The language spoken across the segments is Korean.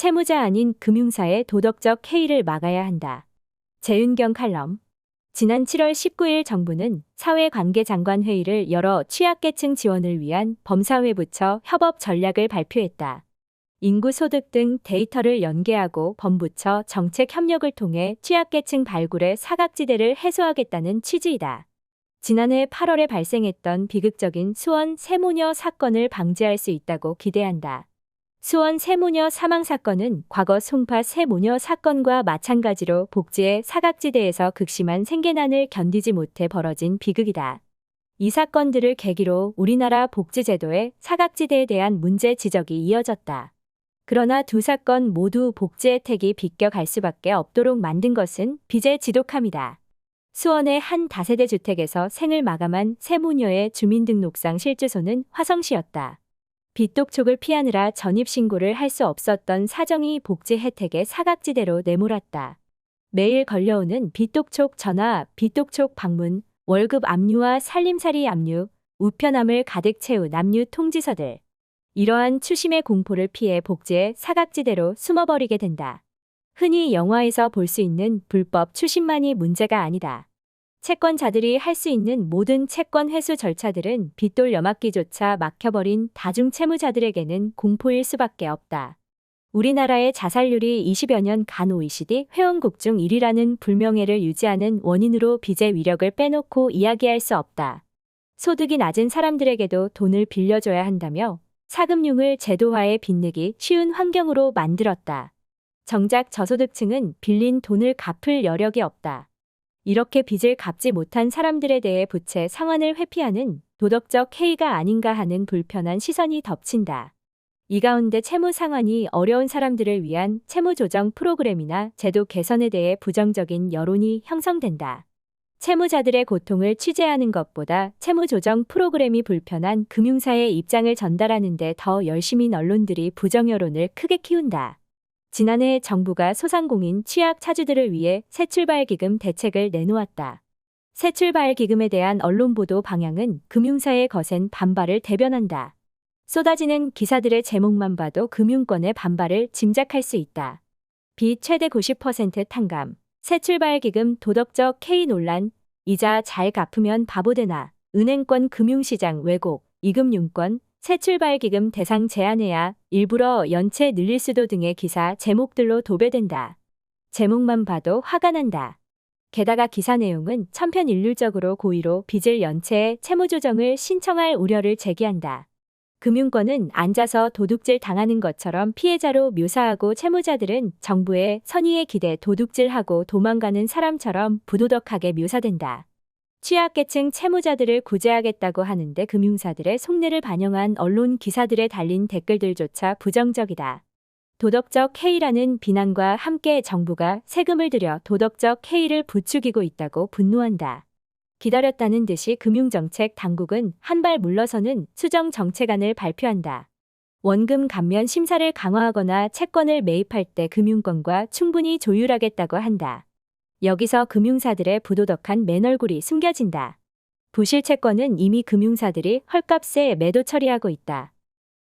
채무자 아닌 금융사의 도덕적 해이를 막아야 한다. 재윤경 칼럼. 지난 7월 19일 정부는 사회관계장관 회의를 열어 취약계층 지원을 위한 범사회부처 협업 전략을 발표했다. 인구 소득 등 데이터를 연계하고 범부처 정책 협력을 통해 취약계층 발굴의 사각지대를 해소하겠다는 취지이다. 지난해 8월에 발생했던 비극적인 수원 세모녀 사건을 방지할 수 있다고 기대한다. 수원 세모녀 사망 사건은 과거 송파 세모녀 사건과 마찬가지로 복지의 사각지대에서 극심한 생계난을 견디지 못해 벌어진 비극이다. 이 사건들을 계기로 우리나라 복지제도의 사각지대에 대한 문제 지적이 이어졌다. 그러나 두 사건 모두 복지 혜택이 비껴갈 수밖에 없도록 만든 것은 빚의 지독함이다. 수원의 한 다세대 주택에서 생을 마감한 세모녀의 주민등록상 실주소는 화성시였다. 빚독촉을 피하느라 전입신고를 할 수 없었던 사정이 복지 혜택의 사각지대로 내몰았다. 매일 걸려오는 빚독촉 전화, 빚독촉 방문, 월급 압류와 살림살이 압류, 우편함을 가득 채운 압류 통지서들. 이러한 추심의 공포를 피해 복지의 사각지대로 숨어버리게 된다. 흔히 영화에서 볼 수 있는 불법 추심만이 문제가 아니다. 채권자들이 할 수 있는 모든 채권 회수 절차들은 빚돌 여막기조차 막혀버린 다중채무자들에게는 공포일 수밖에 없다. 우리나라의 자살률이 20여 년간 OECD 회원국 중 1위라는 불명예를 유지하는 원인으로 빚의 위력을 빼놓고 이야기할 수 없다. 소득이 낮은 사람들에게도 돈을 빌려줘야 한다며 사금융을 제도화해 빚내기 쉬운 환경으로 만들었다. 정작 저소득층은 빌린 돈을 갚을 여력이 없다. 이렇게 빚을 갚지 못한 사람들에 대해 부채 상환을 회피하는 도덕적 해이가 아닌가 하는 불편한 시선이 덮친다. 이 가운데 채무 상환이 어려운 사람들을 위한 채무 조정 프로그램이나 제도 개선에 대해 부정적인 여론이 형성된다. 채무자들의 고통을 취재하는 것보다 채무 조정 프로그램이 불편한 금융사의 입장을 전달하는 데 더 열심인 언론들이 부정 여론을 크게 키운다. 지난해 정부가 소상공인 취약 차주들을 위해 새출발기금 대책을 내놓았다. 새출발기금에 대한 언론 보도 방향은 금융사의 거센 반발을 대변한다. 쏟아지는 기사들의 제목만 봐도 금융권의 반발을 짐작할 수 있다. 빚 최대 90% 탕감, 새출발기금 도덕적 해이 논란, 이자 잘 갚으면 바보되나, 은행권 금융시장 왜곡, 이금융권, 새출발기금 대상 제한해야 일부러 연체 늘릴 수도 등의 기사 제목들로 도배된다. 제목만 봐도 화가 난다. 게다가 기사 내용은 천편일률적으로 고의로 빚을 연체해 채무조정을 신청할 우려를 제기한다. 금융권은 앉아서 도둑질 당하는 것처럼 피해자로 묘사하고 채무자들은 정부의 선의에 기대 도둑질하고 도망가는 사람처럼 부도덕하게 묘사된다. 취약계층 채무자들을 구제하겠다고 하는데 금융사들의 속내를 반영한 언론 기사들에 달린 댓글들조차 부정적이다. 도덕적 해이라는 비난과 함께 정부가 세금을 들여 도덕적 해이를 부추기고 있다고 분노한다. 기다렸다는 듯이 금융정책 당국은 한 발 물러서는 수정정책안을 발표한다. 원금 감면 심사를 강화하거나 채권을 매입할 때 금융권과 충분히 조율하겠다고 한다. 여기서 금융사들의 부도덕한 맨얼굴이 숨겨진다. 부실 채권은 이미 금융사들이 헐값에 매도 처리하고 있다.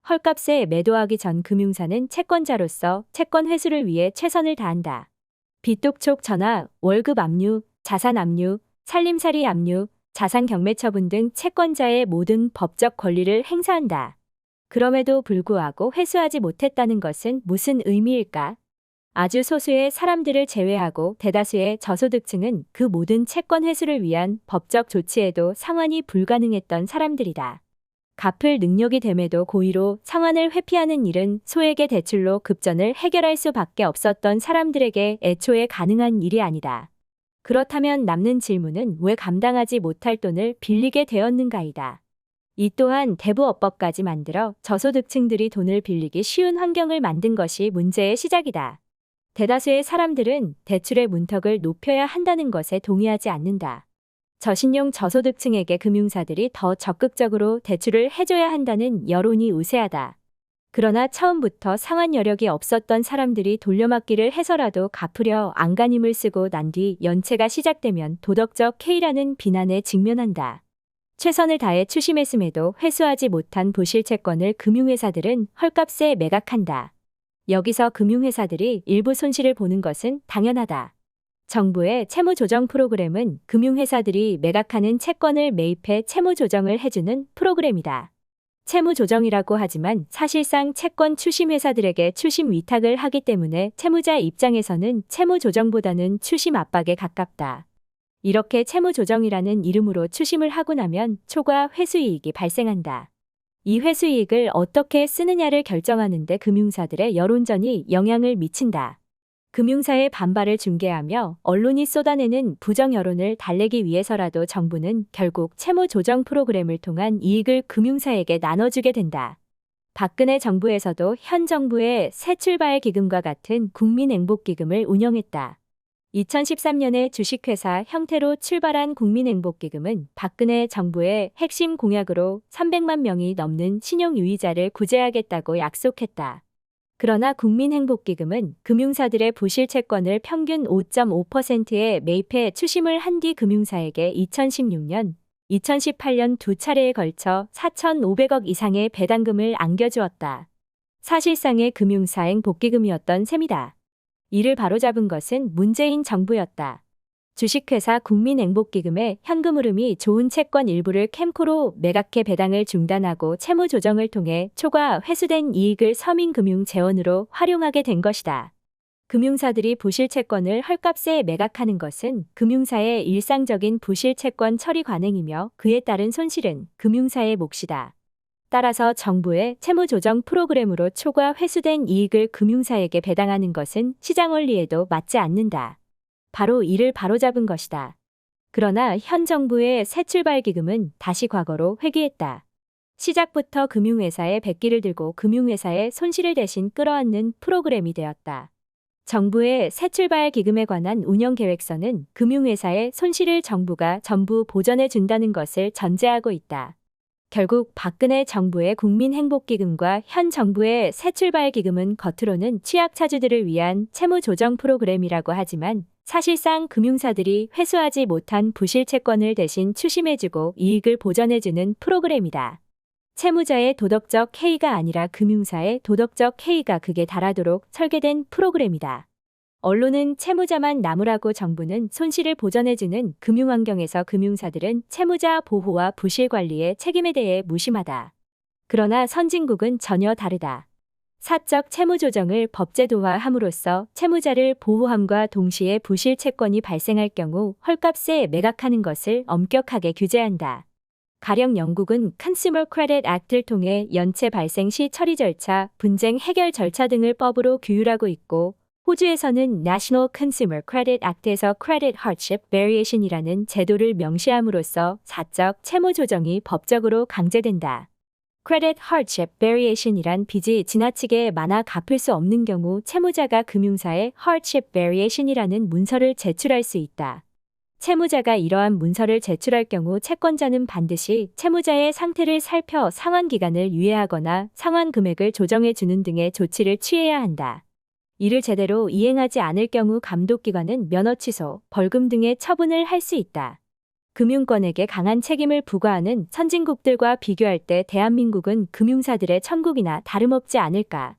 헐값에 매도하기 전 금융사는 채권자로서 채권 회수를 위해 최선을 다한다. 빚독촉 전화, 월급 압류, 자산 압류, 살림살이 압류, 자산 경매 처분 등 채권자의 모든 법적 권리를 행사한다. 그럼에도 불구하고 회수하지 못했다는 것은 무슨 의미일까? 아주 소수의 사람들을 제외하고 대다수의 저소득층은 그 모든 채권 회수를 위한 법적 조치에도 상환이 불가능했던 사람들이다. 갚을 능력이 됨에도 고의로 상환을 회피하는 일은 소액의 대출로 급전을 해결할 수밖에 없었던 사람들에게 애초에 가능한 일이 아니다. 그렇다면 남는 질문은 왜 감당하지 못할 돈을 빌리게 되었는가이다. 이 또한 대부업법까지 만들어 저소득층들이 돈을 빌리기 쉬운 환경을 만든 것이 문제의 시작이다. 대다수의 사람들은 대출의 문턱을 높여야 한다는 것에 동의하지 않는다. 저신용 저소득층에게 금융사들이 더 적극적으로 대출을 해줘야 한다는 여론이 우세하다. 그러나 처음부터 상환 여력이 없었던 사람들이 돌려막기를 해서라도 갚으려 안간힘을 쓰고 난 뒤 연체가 시작되면 도덕적 해이라는 비난에 직면한다. 최선을 다해 추심했음에도 회수하지 못한 부실 채권을 금융회사들은 헐값에 매각한다. 여기서 금융회사들이 일부 손실을 보는 것은 당연하다. 정부의 채무조정 프로그램은 금융회사들이 매각하는 채권을 매입해 채무조정을 해주는 프로그램이다. 채무조정이라고 하지만 사실상 채권 추심회사들에게 추심 위탁을 하기 때문에 채무자 입장에서는 채무조정보다는 추심 압박에 가깝다. 이렇게 채무조정이라는 이름으로 추심을 하고 나면 초과 회수이익이 발생한다. 이 회수이익을 어떻게 쓰느냐를 결정하는 데 금융사들의 여론전이 영향을 미친다. 금융사의 반발을 중개하며 언론이 쏟아내는 부정 여론을 달래기 위해서라도 정부는 결국 채무조정 프로그램을 통한 이익을 금융사에게 나눠주게 된다. 박근혜 정부에서도 현 정부의 새출발 기금과 같은 국민행복기금을 운영했다. 2013년에 주식회사 형태로 출발한 국민행복기금은 박근혜 정부의 핵심 공약으로 300만 명이 넘는 신용유의자를 구제하겠다고 약속했다. 그러나 국민행복기금은 금융사들의 부실채권을 평균 5.5%에 매입해 추심을 한 뒤 금융사에게 2016년, 2018년 두 차례에 걸쳐 4,500억 이상의 배당금을 안겨주었다. 사실상의 금융사행 복기금이었던 셈이다. 이를 바로잡은 것은 문재인 정부였다. 주식회사 국민행복기금의 현금 흐름이 좋은 채권 일부를 캠코로 매각해 배당을 중단하고 채무조정을 통해 초과 회수된 이익을 서민금융 재원으로 활용하게 된 것이다. 금융사들이 부실채권을 헐값에 매각하는 것은 금융사의 일상적인 부실채권 처리 관행이며 그에 따른 손실은 금융사의 몫이다. 따라서 정부의 채무조정 프로그램으로 초과 회수된 이익을 금융사에게 배당하는 것은 시장 원리에도 맞지 않는다. 바로 이를 바로잡은 것이다. 그러나 현 정부의 새출발기금은 다시 과거로 회귀했다. 시작부터 금융회사의 백기를 들고 금융회사의 손실을 대신 끌어안는 프로그램이 되었다. 정부의 새출발기금에 관한 운영계획서는 금융회사의 손실을 정부가 전부 보전해 준다는 것을 전제하고 있다. 결국 박근혜 정부의 국민행복기금과 현 정부의 새출발기금은 겉으로는 취약차주들을 위한 채무조정 프로그램이라고 하지만 사실상 금융사들이 회수하지 못한 부실채권을 대신 추심해주고 이익을 보전해주는 프로그램이다. 채무자의 도덕적 해이가 아니라 금융사의 도덕적 해이가 극에 달하도록 설계된 프로그램이다. 언론은 채무자만 나무라고 정부는 손실을 보전해주는 금융환경에서 금융사들은 채무자 보호와 부실 관리의 책임에 대해 무심하다. 그러나 선진국은 전혀 다르다. 사적 채무조정을 법제도화함으로써 채무자를 보호함과 동시에 부실 채권이 발생할 경우 헐값에 매각하는 것을 엄격하게 규제한다. 가령 영국은 Consumer Credit Act를 통해 연체 발생 시 처리 절차, 분쟁 해결 절차 등을 법으로 규율하고 있고 호주에서는 National Consumer Credit Act에서 Credit Hardship Variation이라는 제도를 명시함으로써 사적 채무 조정이 법적으로 강제된다. Credit Hardship Variation이란 빚이 지나치게 많아 갚을 수 없는 경우 채무자가 금융사에 Hardship Variation이라는 문서를 제출할 수 있다. 채무자가 이러한 문서를 제출할 경우 채권자는 반드시 채무자의 상태를 살펴 상환 기간을 유예하거나 상환 금액을 조정해 주는 등의 조치를 취해야 한다. 이를 제대로 이행하지 않을 경우 감독기관은 면허 취소, 벌금 등의 처분을 할 수 있다. 금융권에게 강한 책임을 부과하는 선진국들과 비교할 때 대한민국은 금융사들의 천국이나 다름없지 않을까.